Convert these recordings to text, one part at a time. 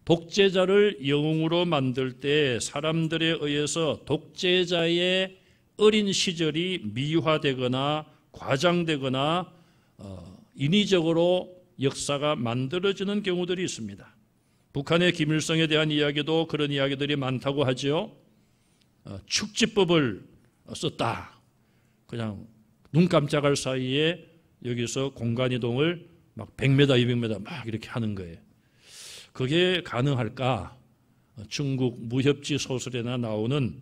독재자를 영웅으로 만들 때 사람들에 의해서 독재자의 어린 시절이 미화되거나 과장되거나 인위적으로 역사가 만들어지는 경우들이 있습니다. 북한의 김일성에 대한 이야기도 그런 이야기들이 많다고 하죠. 축지법을 썼다. 그냥 눈 깜짝할 사이에 여기서 공간이동을 막 100m, 200m 막 이렇게 하는 거예요. 그게 가능할까? 중국 무협지 소설에나 나오는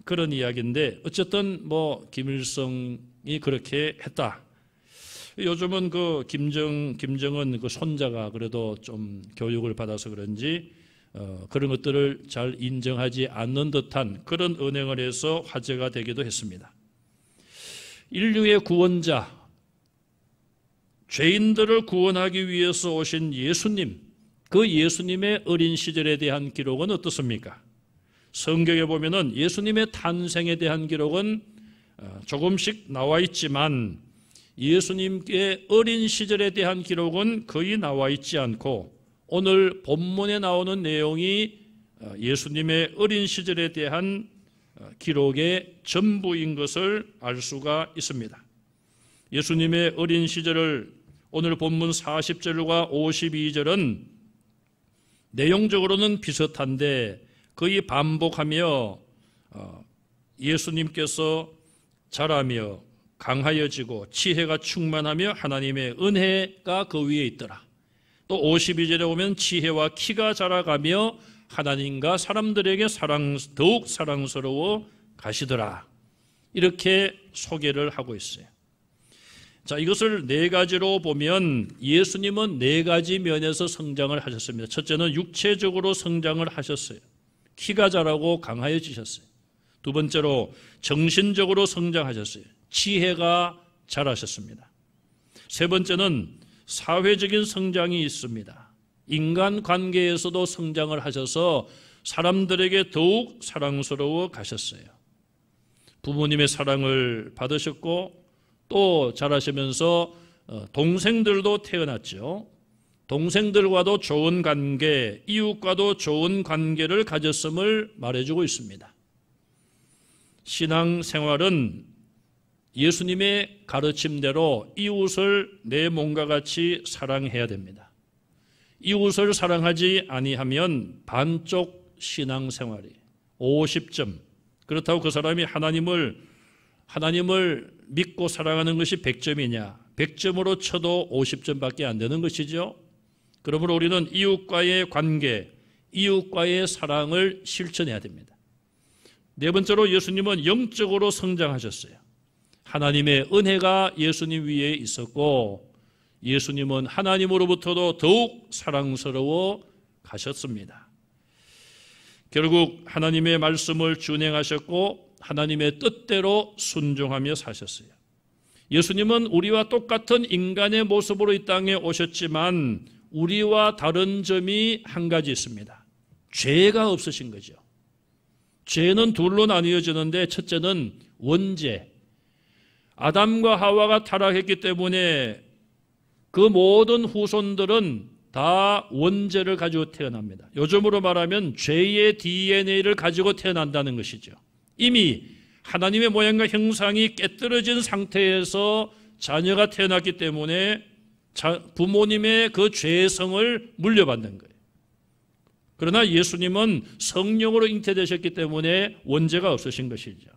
그런 이야기인데 어쨌든 김일성이 그렇게 했다. 요즘은 그 김정은 그 손자가 그래도 좀 교육을 받아서 그런지 그런 것들을 잘 인정하지 않는 듯한 그런 언행을 해서 화제가 되기도 했습니다. 인류의 구원자, 죄인들을 구원하기 위해서 오신 예수님, 그 예수님의 어린 시절에 대한 기록은 어떻습니까? 성경에 보면은 예수님의 탄생에 대한 기록은 조금씩 나와 있지만 예수님의 어린 시절에 대한 기록은 거의 나와 있지 않고 오늘 본문에 나오는 내용이 예수님의 어린 시절에 대한 기록의 전부인 것을 알 수가 있습니다. 예수님의 어린 시절을 오늘 본문 40절과 52절은 내용적으로는 비슷한데 거의 반복하며 예수님께서 자라며 강하여지고 지혜가 충만하며 하나님의 은혜가 그 위에 있더라. 또 52절에 보면 지혜와 키가 자라가며 하나님과 사람들에게 더욱 사랑스러워 가시더라. 이렇게 소개를 하고 있어요. 자, 이것을 네 가지로 보면 예수님은 네 가지 면에서 성장을 하셨습니다. 첫째는 육체적으로 성장을 하셨어요. 키가 자라고 강하여지셨어요. 두 번째로 정신적으로 성장하셨어요. 지혜가 자라셨습니다. 세 번째는 사회적인 성장이 있습니다. 인간관계에서도 성장을 하셔서 사람들에게 더욱 사랑스러워 가셨어요. 부모님의 사랑을 받으셨고 또 자라시면서 동생들도 태어났죠. 동생들과도 좋은 관계, 이웃과도 좋은 관계를 가졌음을 말해주고 있습니다. 신앙생활은 예수님의 가르침대로 이웃을 내 몸과 같이 사랑해야 됩니다. 이웃을 사랑하지 아니하면 반쪽 신앙생활이 50점. 그렇다고 그 사람이 하나님을 믿고 사랑하는 것이 100점이냐? 100점으로 쳐도 50점밖에 안 되는 것이죠. 그러므로 우리는 이웃과의 관계, 이웃과의 사랑을 실천해야 됩니다. 네 번째로 예수님은 영적으로 성장하셨어요. 하나님의 은혜가 예수님 위에 있었고 예수님은 하나님으로부터도 더욱 사랑스러워 가셨습니다. 결국 하나님의 말씀을 준행하셨고 하나님의 뜻대로 순종하며 사셨어요. 예수님은 우리와 똑같은 인간의 모습으로 이 땅에 오셨지만 우리와 다른 점이 한 가지 있습니다. 죄가 없으신 거죠. 죄는 둘로 나뉘어지는데 첫째는 원죄. 아담과 하와가 타락했기 때문에 그 모든 후손들은 다 원죄를 가지고 태어납니다. 요즘으로 말하면 죄의 DNA를 가지고 태어난다는 것이죠. 이미 하나님의 모양과 형상이 깨뜨려진 상태에서 자녀가 태어났기 때문에 부모님의 그 죄성을 물려받는 거예요. 그러나 예수님은 성령으로 잉태되셨기 때문에 원죄가 없으신 것이죠.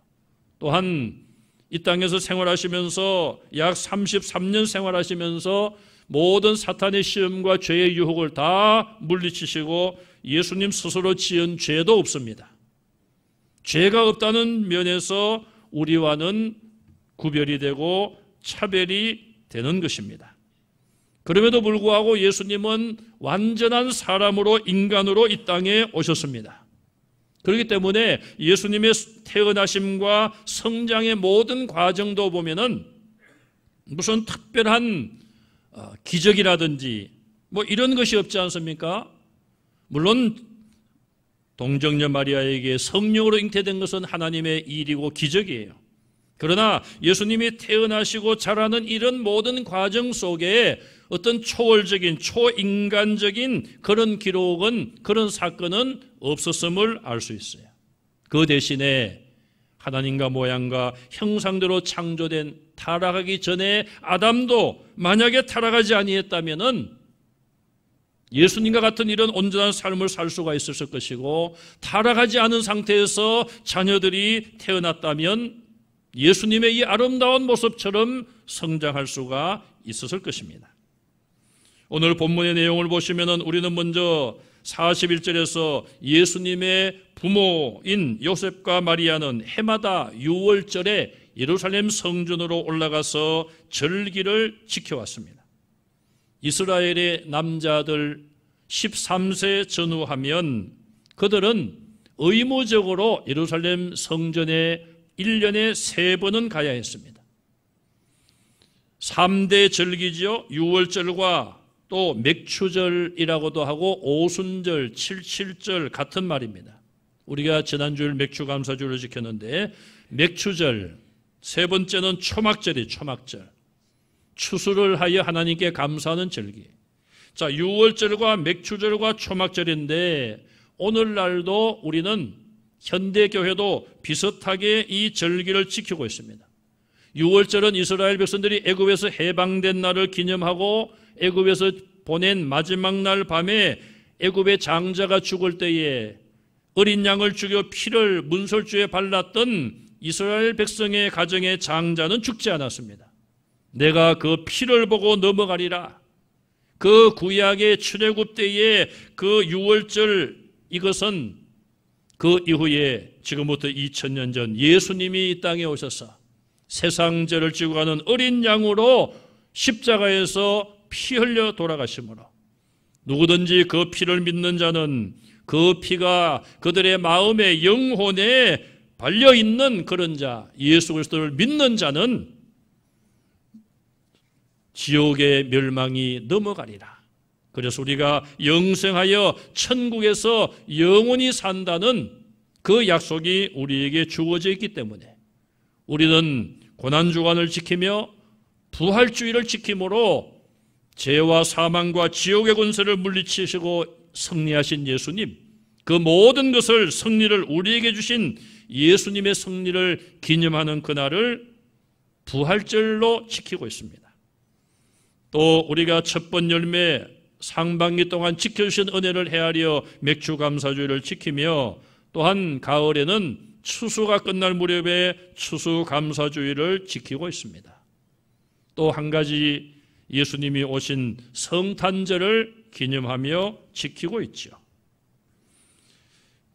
또한 이 땅에서 생활하시면서 약 33년 생활하시면서 모든 사탄의 시험과 죄의 유혹을 다 물리치시고 예수님 스스로 지은 죄도 없습니다. 죄가 없다는 면에서 우리와는 구별이 되고 차별이 되는 것입니다. 그럼에도 불구하고 예수님은 완전한 사람으로 인간으로 이 땅에 오셨습니다. 그렇기 때문에 예수님의 태어나심과 성장의 모든 과정도 보면은 무슨 특별한 기적이라든지 이런 것이 없지 않습니까? 물론 동정녀 마리아에게 성령으로 잉태된 것은 하나님의 일이고 기적이에요. 그러나 예수님이 태어나시고 자라는 이런 모든 과정 속에 어떤 초월적인 초인간적인 그런 기록은, 그런 사건은 없었음을 알 수 있어요. 그 대신에 하나님과 모양과 형상대로 창조된, 타락하기 전에 아담도 만약에 타락하지 아니했다면은 예수님과 같은 이런 온전한 삶을 살 수가 있었을 것이고, 타락하지 않은 상태에서 자녀들이 태어났다면 예수님의 이 아름다운 모습처럼 성장할 수가 있었을 것입니다. 오늘 본문의 내용을 보시면 우리는 먼저 41절에서 예수님의 부모인 요셉과 마리아는 해마다 유월절에 예루살렘 성전으로 올라가서 절기를 지켜왔습니다. 이스라엘의 남자들 13세 전후하면 그들은 의무적으로 예루살렘 성전에 1년에 3번은 가야 했습니다. 3대 절기지요. 유월절과 또 맥추절이라고도 하고 오순절, 칠칠절 같은 말입니다. 우리가 지난주일 맥추감사주를 지켰는데 맥추절, 세 번째는 초막절이 초막절. 추수를 하여 하나님께 감사하는 절기. 자, 유월절과 맥추절과 초막절인데 오늘날도 우리는 현대교회도 비슷하게 이 절기를 지키고 있습니다. 유월절은 이스라엘 백성들이 애굽에서 해방된 날을 기념하고 애굽에서 보낸 마지막 날 밤에 애굽의 장자가 죽을 때에 어린 양을 죽여 피를 문설주에 발랐던 이스라엘 백성의 가정의 장자는 죽지 않았습니다. 내가 그 피를 보고 넘어가리라. 그 구약의 출애굽 때에 그 유월절, 이것은 그 이후에 지금부터 2000년 전 예수님이 이 땅에 오셔서 세상죄를 지고 가는 어린 양으로 십자가에서 피 흘려 돌아가심으로 누구든지 그 피를 믿는 자는 그 피가 그들의 마음에 영혼에 발려있는 그런 자, 예수 그리스도를 믿는 자는 지옥의 멸망이 넘어가리라. 그래서 우리가 영생하여 천국에서 영원히 산다는 그 약속이 우리에게 주어져 있기 때문에 우리는 고난주간을 지키며 부활주의를 지킴으로 죄와 사망과 지옥의 권세를 물리치시고 승리하신 예수님, 그 모든 것을 승리를 우리에게 주신 예수님의 승리를 기념하는 그날을 부활절로 지키고 있습니다. 또 우리가 첫 번 열매 상반기 동안 지켜주신 은혜를 헤아려 맥주감사주의를 지키며 또한 가을에는 추수가 끝날 무렵에 추수감사주의를 지키고 있습니다. 또 한 가지 예수님이 오신 성탄절을 기념하며 지키고 있죠.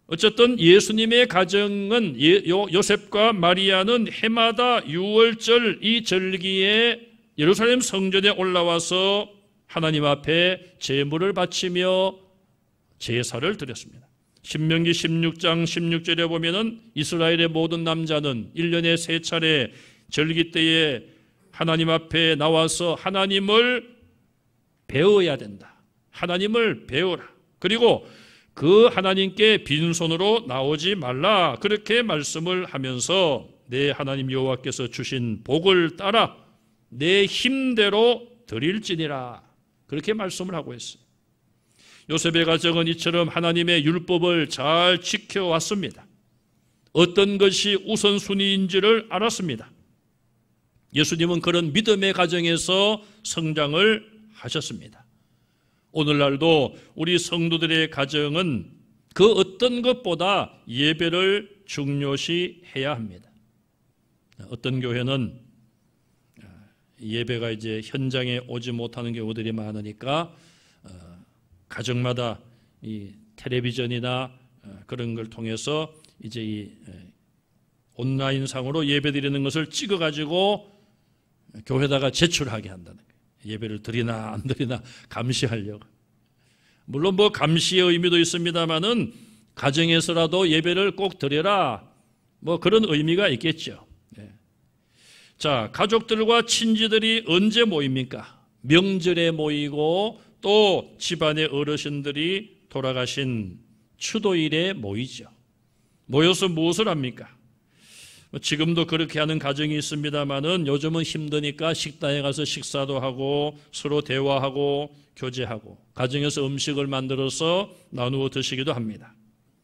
어쨌든 예수님의 가정은 요셉과 마리아는 해마다 유월절 이 절기에 예루살렘 성전에 올라와서 하나님 앞에 제물을 바치며 제사를 드렸습니다. 신명기 16장 16절에 보면은 이스라엘의 모든 남자는 1년에 3차례 절기 때에 하나님 앞에 나와서 하나님을 배워야 된다. 하나님을 배우라. 그리고 그 하나님께 빈손으로 나오지 말라. 그렇게 말씀을 하면서 내 하나님 여호와께서 주신 복을 따라 내 힘대로 드릴지니라. 그렇게 말씀을 하고 있어요. 요셉의 가정은 이처럼 하나님의 율법을 잘 지켜왔습니다. 어떤 것이 우선순위인지를 알았습니다. 예수님은 그런 믿음의 가정에서 성장을 하셨습니다. 오늘날도 우리 성도들의 가정은 그 어떤 것보다 예배를 중요시해야 합니다. 어떤 교회는 예배가 이제 현장에 오지 못하는 경우들이 많으니까 가정마다 이 텔레비전이나 그런 걸 통해서 이제 이 온라인상으로 예배드리는 것을 찍어가지고 교회다가 제출하게 한다는 거예요. 예배를 드리나 안 드리나 감시하려고. 물론 뭐 감시의 의미도 있습니다만은 가정에서라도 예배를 꼭 드려라. 뭐 그런 의미가 있겠죠. 자, 가족들과 친지들이 언제 모입니까? 명절에 모이고 또 집안의 어르신들이 돌아가신 추도일에 모이죠. 모여서 무엇을 합니까? 지금도 그렇게 하는 가정이 있습니다만은 요즘은 힘드니까 식당에 가서 식사도 하고 서로 대화하고 교제하고 가정에서 음식을 만들어서 나누어 드시기도 합니다.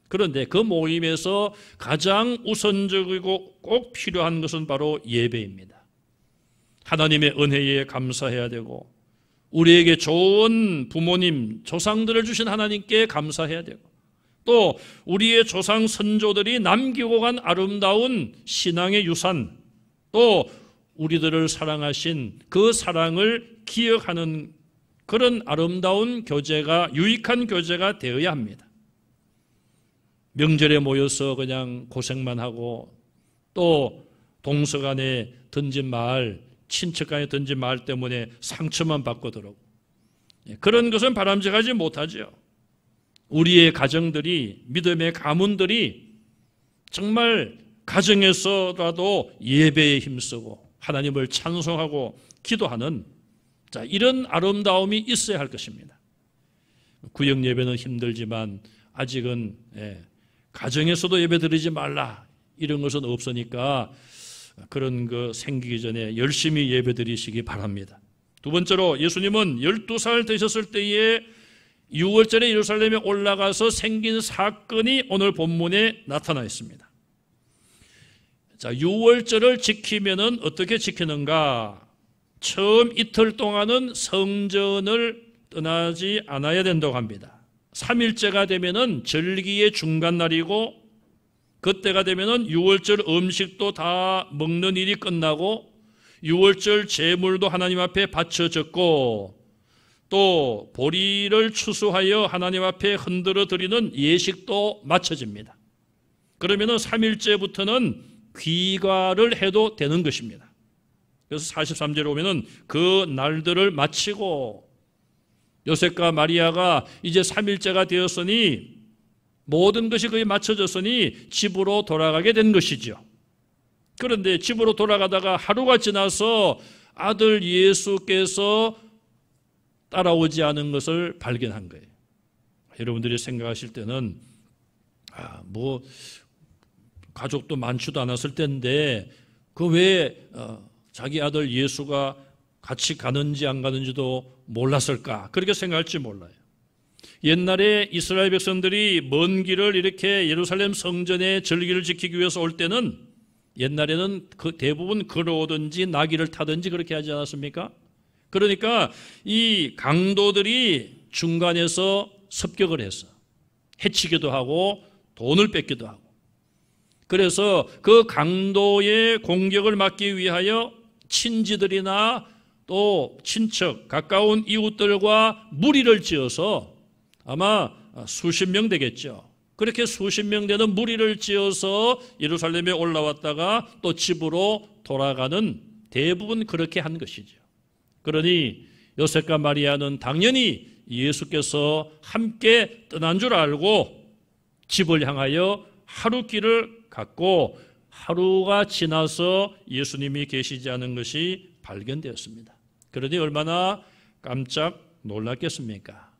그런데 그 모임에서 가장 우선적이고 꼭 필요한 것은 바로 예배입니다. 하나님의 은혜에 감사해야 되고 우리에게 좋은 부모님, 조상들을 주신 하나님께 감사해야 되고 또 우리의 조상 선조들이 남기고 간 아름다운 신앙의 유산, 또 우리들을 사랑하신 그 사랑을 기억하는 그런 아름다운 교제가, 유익한 교제가 되어야 합니다. 명절에 모여서 그냥 고생만 하고 또 동서간에 던진 말, 친척간에 던진 말 때문에 상처만 받고 들어오고 그런 것은 바람직하지 못하죠. 우리의 가정들이, 믿음의 가문들이 정말 가정에서라도 예배에 힘쓰고 하나님을 찬송하고 기도하는 이런 아름다움이 있어야 할 것입니다. 구역 예배는 힘들지만 아직은 가정에서도 예배 드리지 말라 이런 것은 없으니까 그런 거 생기기 전에 열심히 예배 드리시기 바랍니다. 두 번째로 예수님은 12살 되셨을 때에 6월절에 예루살렘에 올라가서 생긴 사건이 오늘 본문에 나타나 있습니다. 자, 6월절을 지키면은 어떻게 지키는가? 처음 이틀 동안은 성전을 떠나지 않아야 된다고 합니다. 3일째가 되면은 절기의 중간 날이고 그때가 되면은 6월절 음식도 다 먹는 일이 끝나고 6월절 제물도 하나님 앞에 바쳐졌고 또 보리를 추수하여 하나님 앞에 흔들어 드리는 예식도 마쳐집니다. 그러면은 3일째부터는 귀가를 해도 되는 것입니다. 그래서 43절에 오면은 그 날들을 마치고 요셉과 마리아가 이제 3일째가 되었으니 모든 것이 거의 마쳐졌으니 집으로 돌아가게 된 것이죠. 그런데 집으로 돌아가다가 하루가 지나서 아들 예수께서 따라오지 않은 것을 발견한 거예요. 여러분들이 생각하실 때는 가족도 많지도 않았을 때인데 그 왜 자기 아들 예수가 같이 가는지 안 가는지도 몰랐을까? 그렇게 생각할지 몰라요. 옛날에 이스라엘 백성들이 먼 길을 이렇게 예루살렘 성전의 절기를 지키기 위해서 올 때는 옛날에는 대부분 걸어오든지 나귀를 타든지 그렇게 하지 않았습니까? 그러니까 이 강도들이 중간에서 습격을 해서 해치기도 하고 돈을 뺏기도 하고 그래서 그 강도의 공격을 막기 위하여 친지들이나 또 친척, 가까운 이웃들과 무리를 지어서 아마 수십 명 되겠죠. 그렇게 수십 명 되는 무리를 지어서 예루살렘에 올라왔다가 또 집으로 돌아가는 대부분 그렇게 한 것이죠. 그러니 요셉과 마리아는 당연히 예수께서 함께 떠난 줄 알고 집을 향하여 하루길을 갔고 하루가 지나서 예수님이 계시지 않은 것이 발견되었습니다. 그러니 얼마나 깜짝 놀랐겠습니까?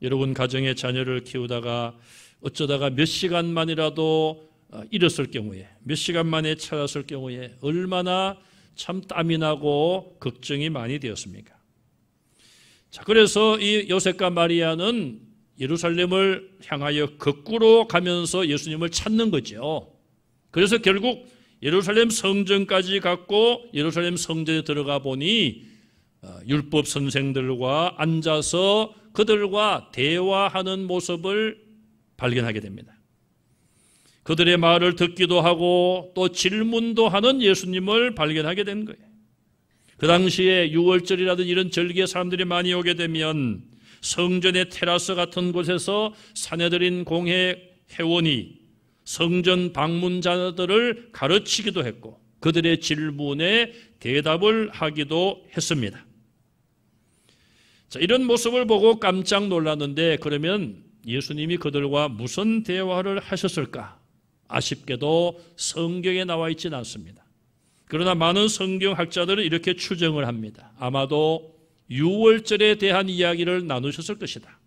여러분 가정의 자녀를 키우다가 어쩌다가 몇 시간만이라도 잃었을 경우에 몇 시간 만에 찾았을 경우에 얼마나 참 땀이 나고 걱정이 많이 되었습니까? 자, 그래서 이 요셉과 마리아는 예루살렘을 향하여 거꾸로 가면서 예수님을 찾는 거죠. 그래서 결국 예루살렘 성전까지 갔고 예루살렘 성전에 들어가 보니 율법 선생들과 앉아서 그들과 대화하는 모습을 발견하게 됩니다. 그들의 말을 듣기도 하고 또 질문도 하는 예수님을 발견하게 된 거예요. 그 당시에 6월절이라든 이런 절기에 사람들이 많이 오게 되면 성전의 테라스 같은 곳에서 사내들인 공회 회원이 성전 방문자들을 가르치기도 했고 그들의 질문에 대답을 하기도 했습니다. 자, 이런 모습을 보고 깜짝 놀랐는데 그러면 예수님이 그들과 무슨 대화를 하셨을까? 아쉽게도 성경에 나와 있지는 않습니다. 그러나 많은 성경학자들은 이렇게 추정을 합니다. 아마도 6월절에 대한 이야기를 나누셨을 것이다.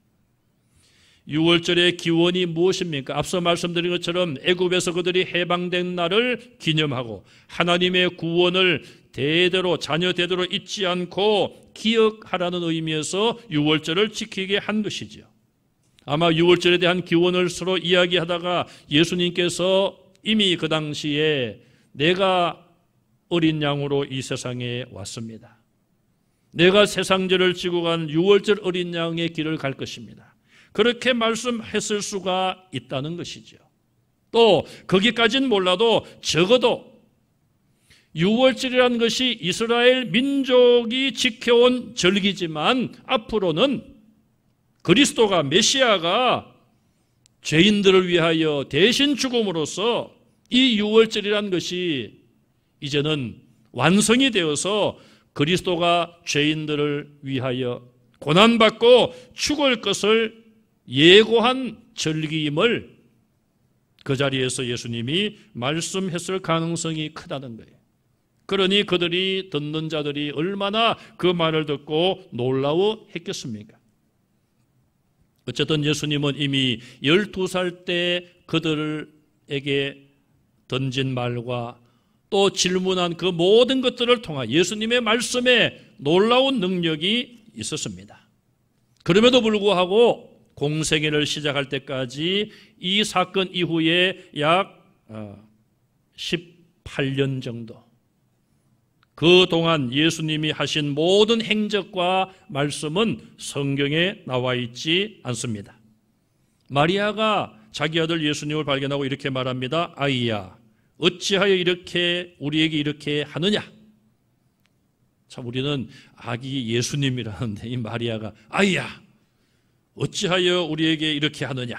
유월절의 기원이 무엇입니까? 앞서 말씀드린 것처럼 애굽에서 그들이 해방된 날을 기념하고 하나님의 구원을 대대로 자녀 대대로 잊지 않고 기억하라는 의미에서 유월절을 지키게 한 것이죠. 아마 유월절에 대한 기원을 서로 이야기하다가 예수님께서 이미 그 당시에 내가 어린 양으로 이 세상에 왔습니다. 내가 세상죄를 지고 간 유월절 어린 양의 길을 갈 것입니다. 그렇게 말씀했을 수가 있다는 것이죠. 또 거기까지는 몰라도 적어도 유월절이라는 것이 이스라엘 민족이 지켜온 절기지만 앞으로는 그리스도가 메시아가 죄인들을 위하여 대신 죽음으로써 이 유월절이라는 것이 이제는 완성이 되어서 그리스도가 죄인들을 위하여 고난받고 죽을 것을 예고한 절기임을 그 자리에서 예수님이 말씀했을 가능성이 크다는 거예요. 그러니 그들이 듣는 자들이 얼마나 그 말을 듣고 놀라워했겠습니까? 어쨌든 예수님은 이미 12살 때 그들에게 던진 말과 또 질문한 그 모든 것들을 통한 예수님의 말씀에 놀라운 능력이 있었습니다. 그럼에도 불구하고 공생애를 시작할 때까지 이 사건 이후에 약 18년 정도 그동안 예수님이 하신 모든 행적과 말씀은 성경에 나와 있지 않습니다. 마리아가 자기 아들 예수님을 발견하고 이렇게 말합니다. 아이야, 어찌하여 이렇게 우리에게 이렇게 하느냐? 참 우리는 아기 예수님이라는데 이 마리아가 아이야, 어찌하여 우리에게 이렇게 하느냐?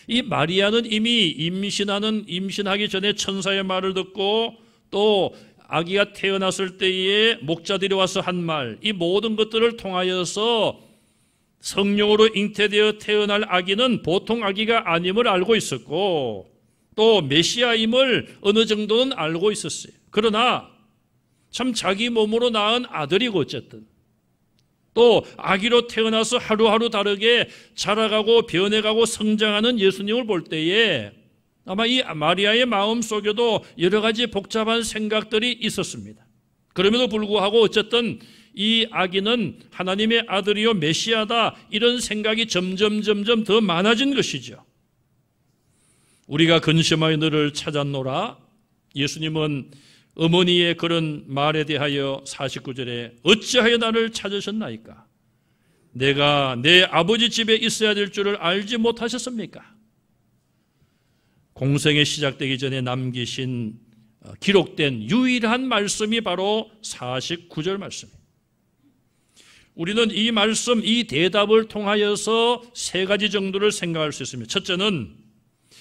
이 마리아는 이미 임신하기 전에 천사의 말을 듣고 또 아기가 태어났을 때에 목자들이 와서 한 말, 이 모든 것들을 통하여서 성령으로 잉태되어 태어날 아기는 보통 아기가 아님을 알고 있었고 또 메시아임을 어느 정도는 알고 있었어요. 그러나 참 자기 몸으로 낳은 아들이고 어쨌든 또 아기로 태어나서 하루하루 다르게 자라가고 변해가고 성장하는 예수님을 볼 때에 아마 이 마리아의 마음 속에도 여러 가지 복잡한 생각들이 있었습니다. 그럼에도 불구하고 어쨌든 이 아기는 하나님의 아들이요 메시아다 이런 생각이 점점 더 많아진 것이죠. 우리가 근심하여 너를 찾았노라. 예수님은 어머니의 그런 말에 대하여 49절에 어찌하여 나를 찾으셨나이까? 내가 내 아버지 집에 있어야 될 줄을 알지 못하셨습니까? 공생에 시작되기 전에 남기신 기록된 유일한 말씀이 바로 49절 말씀입니다. 우리는 이 말씀, 이 대답을 통하여서 세 가지 정도를 생각할 수 있습니다. 첫째는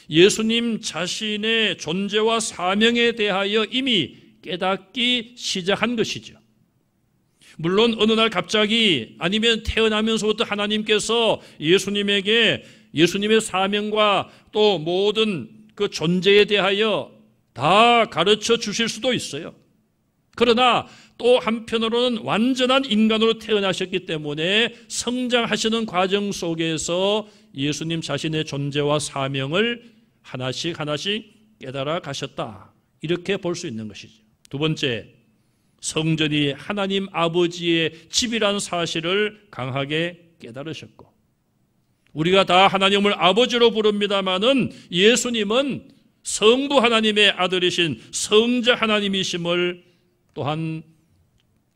예수님 자신의 존재와 사명에 대하여 이미 깨닫기 시작한 것이죠. 물론 어느 날 갑자기 아니면 태어나면서부터 하나님께서 예수님에게 예수님의 사명과 또 모든 그 존재에 대하여 다 가르쳐 주실 수도 있어요. 그러나 또 한편으로는 완전한 인간으로 태어나셨기 때문에 성장하시는 과정 속에서 예수님 자신의 존재와 사명을 하나씩 깨달아 가셨다. 이렇게 볼 수 있는 것이죠. 두 번째, 성전이 하나님 아버지의 집이란 사실을 강하게 깨달으셨고 우리가 다 하나님을 아버지로 부릅니다마는 예수님은 성부 하나님의 아들이신 성자 하나님이심을 또한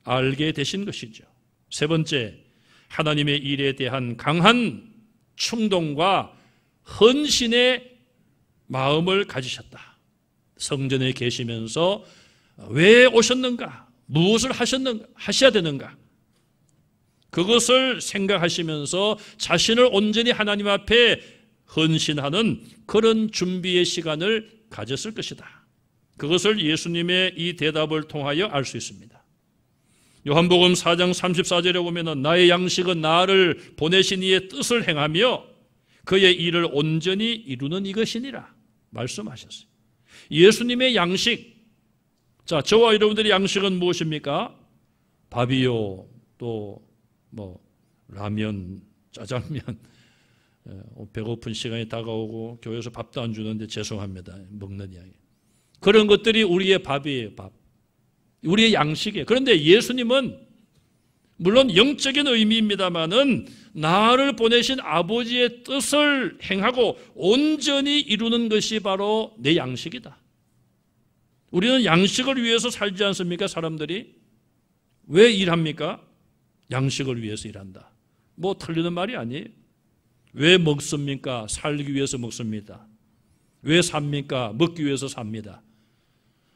알게 되신 것이죠. 세 번째, 하나님의 일에 대한 강한 충동과 헌신의 마음을 가지셨다. 성전에 계시면서 왜 오셨는가? 무엇을 하셔야 되는가? 그것을 생각하시면서 자신을 온전히 하나님 앞에 헌신하는 그런 준비의 시간을 가졌을 것이다. 그것을 예수님의 이 대답을 통하여 알 수 있습니다. 요한복음 4장 34절에 보면 나의 양식은 나를 보내신 이의 뜻을 행하며 그의 일을 온전히 이루는 이것이니라 말씀하셨어요. 예수님의 양식, 자, 저와 여러분들의 양식은 무엇입니까? 밥이요, 또 라면, 짜장면, 배고픈 시간이 다가오고 교회에서 밥도 안 주는데 죄송합니다. 먹는 이야기. 그런 것들이 우리의 밥이에요. 밥. 우리의 양식이에요. 그런데 예수님은 물론 영적인 의미입니다마는 나를 보내신 아버지의 뜻을 행하고 온전히 이루는 것이 바로 내 양식이다. 우리는 양식을 위해서 살지 않습니까? 사람들이 왜 일합니까? 양식을 위해서 일한다. 뭐 틀리는 말이 아니에요. 왜 먹습니까? 살기 위해서 먹습니다. 왜 삽니까? 먹기 위해서 삽니다.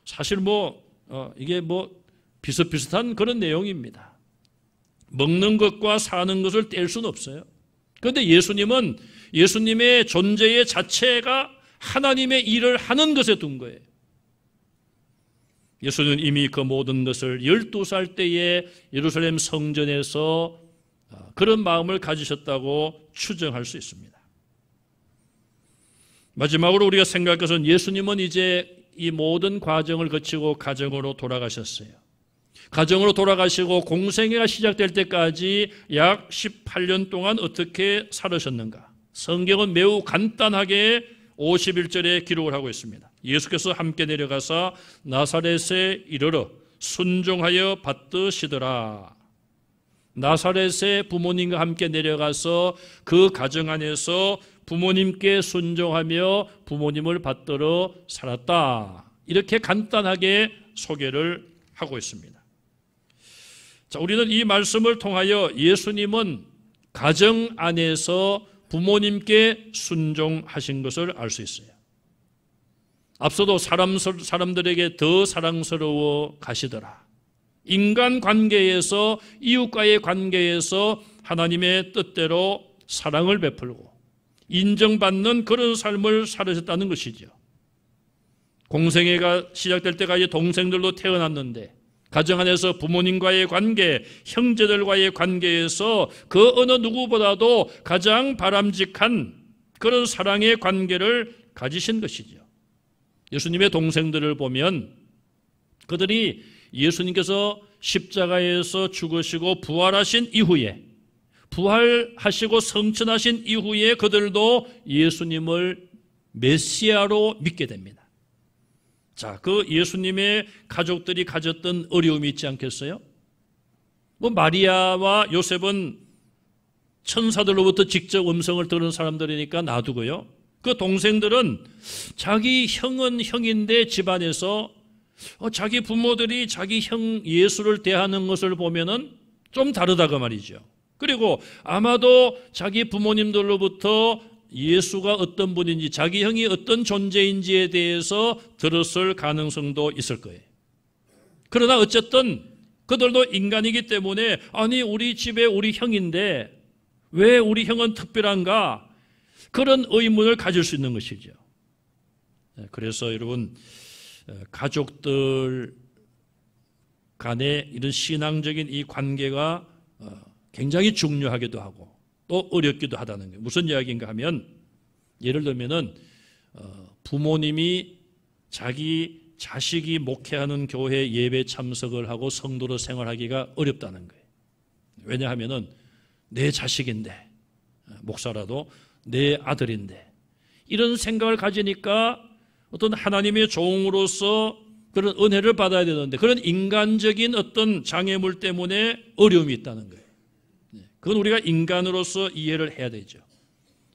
사실 이게 비슷비슷한 그런 내용입니다. 먹는 것과 사는 것을 뗄 수는 없어요. 그런데 예수님은 예수님의 존재의 자체가 하나님의 일을 하는 것에 둔 거예요. 예수는 이미 그 모든 것을 12살 때에 예루살렘 성전에서 그런 마음을 가지셨다고 추정할 수 있습니다. 마지막으로 우리가 생각할 것은 예수님은 이제 이 모든 과정을 거치고 가정으로 돌아가셨어요. 가정으로 돌아가시고 공생애가 시작될 때까지 약 18년 동안 어떻게 살으셨는가? 성경은 매우 간단하게 51절에 기록을 하고 있습니다. 예수께서 함께 내려가사 나사렛에 이르러 순종하여 받드시더라. 나사렛의 부모님과 함께 내려가서 그 가정 안에서 부모님께 순종하며 부모님을 받들어 살았다. 이렇게 간단하게 소개를 하고 있습니다. 자, 우리는 이 말씀을 통하여 예수님은 가정 안에서 부모님께 순종하신 것을 알 수 있어요. 앞서도 사람들에게 더 사랑스러워 가시더라. 인간 관계에서 이웃과의 관계에서 하나님의 뜻대로 사랑을 베풀고 인정받는 그런 삶을 살으셨다는 것이죠. 공생애가 시작될 때까지 동생들도 태어났는데 가정 안에서 부모님과의 관계, 형제들과의 관계에서 그 어느 누구보다도 가장 바람직한 그런 사랑의 관계를 가지신 것이죠. 예수님의 동생들을 보면 그들이 예수님께서 십자가에서 죽으시고 부활하신 이후에 부활하시고 성천하신 이후에 그들도 예수님을 메시아로 믿게 됩니다. 자, 그 예수님의 가족들이 가졌던 어려움이 있지 않겠어요? 마리아와 요셉은 천사들로부터 직접 음성을 들은 사람들이니까 놔두고요. 그 동생들은 자기 형은 형인데 집안에서 자기 부모들이 자기 형 예수를 대하는 것을 보면은 좀 다르다고 말이죠. 그리고 아마도 자기 부모님들로부터 예수가 어떤 분인지 자기 형이 어떤 존재인지에 대해서 들었을 가능성도 있을 거예요. 그러나 어쨌든 그들도 인간이기 때문에 아니 우리 집에 우리 형인데 왜 우리 형은 특별한가? 그런 의문을 가질 수 있는 것이죠. 그래서 여러분 가족들 간의 이런 신앙적인 이 관계가 굉장히 중요하기도 하고 또 어렵기도 하다는 거예요. 무슨 이야기인가 하면 예를 들면은 부모님이 자기 자식이 목회하는 교회 예배 참석을 하고 성도로 생활하기가 어렵다는 거예요. 왜냐하면은 내 자식인데 목사라도 내 아들인데 이런 생각을 가지니까 어떤 하나님의 종으로서 그런 은혜를 받아야 되는데 그런 인간적인 어떤 장애물 때문에 어려움이 있다는 거예요. 그건 우리가 인간으로서 이해를 해야 되죠.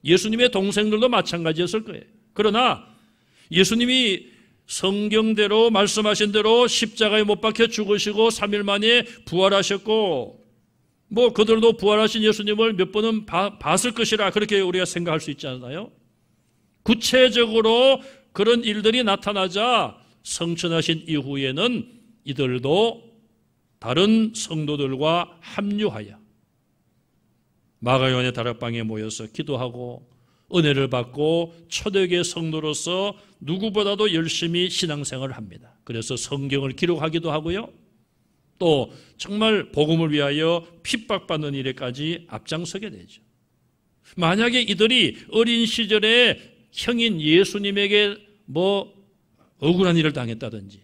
예수님의 동생들도 마찬가지였을 거예요. 그러나 예수님이 성경대로 말씀하신 대로 십자가에 못 박혀 죽으시고 3일 만에 부활하셨고 그들도 부활하신 예수님을 몇 번은 봤을 것이라 그렇게 우리가 생각할 수 있지 않나요? 구체적으로 그런 일들이 나타나자 성천하신 이후에는 이들도 다른 성도들과 합류하여 마가요한의 다락방에 모여서 기도하고 은혜를 받고 초대교회 성도로서 누구보다도 열심히 신앙생활을 합니다. 그래서 성경을 기록하기도 하고요. 또 정말 복음을 위하여 핍박받는 일에까지 앞장서게 되죠. 만약에 이들이 어린 시절에 형인 예수님에게 억울한 일을 당했다든지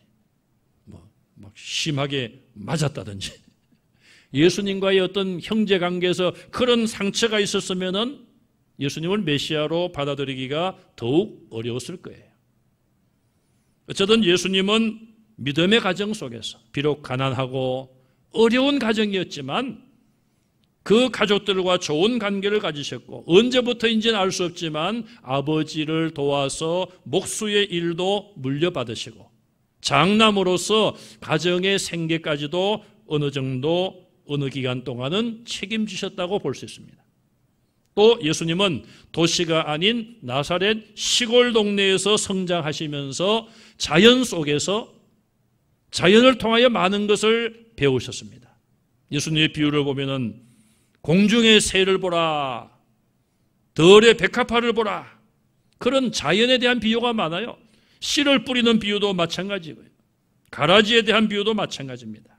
막 심하게 맞았다든지 예수님과의 어떤 형제관계에서 그런 상처가 있었으면은 예수님을 메시아로 받아들이기가 더욱 어려웠을 거예요. 어쨌든 예수님은 믿음의 가정 속에서 비록 가난하고 어려운 가정이었지만 그 가족들과 좋은 관계를 가지셨고, 언제부터인지는 알 수 없지만 아버지를 도와서 목수의 일도 물려받으시고, 장남으로서 가정의 생계까지도 어느 정도 어느 기간 동안은 책임지셨다고 볼 수 있습니다. 또 예수님은 도시가 아닌 나사렛 시골 동네에서 성장하시면서 자연 속에서 자연을 통하여 많은 것을 배우셨습니다. 예수님의 비유를 보면은 공중의 새를 보라, 들의 백합화를 보라, 그런 자연에 대한 비유가 많아요. 씨를 뿌리는 비유도 마찬가지고요. 가라지에 대한 비유도 마찬가지입니다.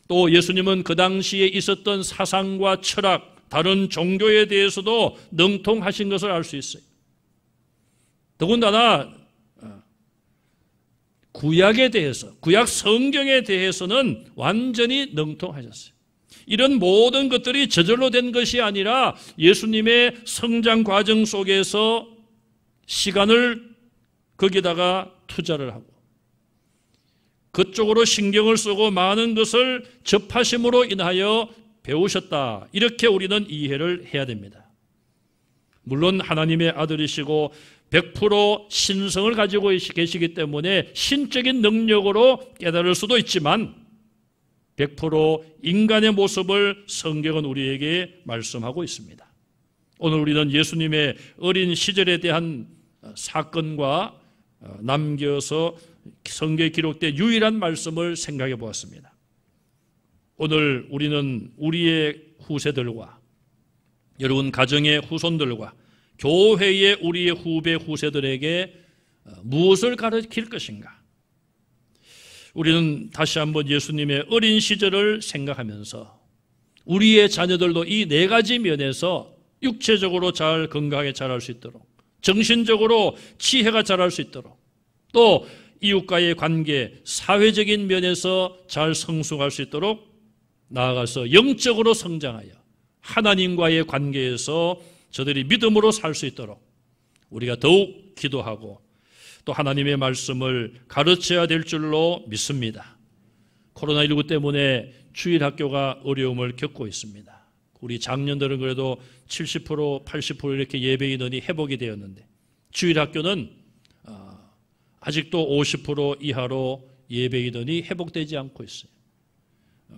또 예수님은 그 당시에 있었던 사상과 철학, 다른 종교에 대해서도 능통하신 것을 알 수 있어요. 더군다나 구약에 대해서, 구약 성경에 대해서는 완전히 능통하셨어요. 이런 모든 것들이 저절로 된 것이 아니라 예수님의 성장 과정 속에서 시간을 거기다가 투자를 하고 그쪽으로 신경을 쓰고 많은 것을 접하심으로 인하여 배우셨다. 이렇게 우리는 이해를 해야 됩니다. 물론 하나님의 아들이시고 100% 신성을 가지고 계시기 때문에 신적인 능력으로 깨달을 수도 있지만 100% 인간의 모습을 성경은 우리에게 말씀하고 있습니다. 오늘 우리는 예수님의 어린 시절에 대한 사건과 남겨서 성경에 기록된 유일한 말씀을 생각해 보았습니다. 오늘 우리는 우리의 후세들과 여러분 가정의 후손들과 교회의 우리의 후배 후세들에게 무엇을 가르칠 것인가? 우리는 다시 한번 예수님의 어린 시절을 생각하면서 우리의 자녀들도 이 네 가지 면에서 육체적으로 잘 건강하게 자랄 수 있도록, 정신적으로 지혜가 자랄 수 있도록, 또 이웃과의 관계, 사회적인 면에서 잘 성숙할 수 있도록 나아가서 영적으로 성장하여 하나님과의 관계에서 저들이 믿음으로 살 수 있도록 우리가 더욱 기도하고 또 하나님의 말씀을 가르쳐야 될 줄로 믿습니다. 코로나19 때문에 주일학교가 어려움을 겪고 있습니다. 우리 작년들은 그래도 70%, 80% 이렇게 예배 인원이 회복이 되었는데 주일학교는 아직도 50% 이하로 예배 인원이 회복되지 않고 있어요.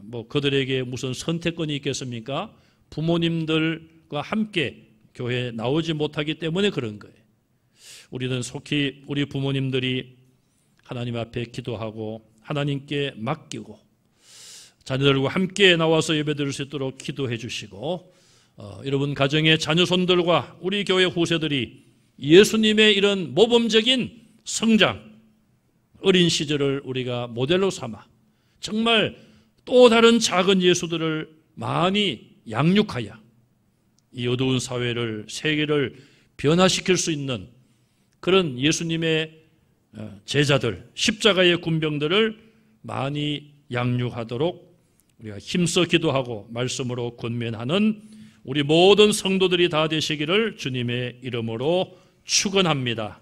뭐 그들에게 무슨 선택권이 있겠습니까? 부모님들과 함께 교회에 나오지 못하기 때문에 그런 거예요. 우리는 속히 우리 부모님들이 하나님 앞에 기도하고 하나님께 맡기고 자녀들과 함께 나와서 예배드릴 수 있도록 기도해 주시고 여러분 가정의 자녀손들과 우리 교회 후세들이 예수님의 이런 모범적인 성장, 어린 시절을 우리가 모델로 삼아 정말 또 다른 작은 예수들을 많이 양육하여 이 어두운 사회를, 세계를 변화시킬 수 있는 그런 예수님의 제자들, 십자가의 군병들을 많이 양육하도록 우리가 힘써 기도하고 말씀으로 권면하는 우리 모든 성도들이 다 되시기를 주님의 이름으로 축원합니다.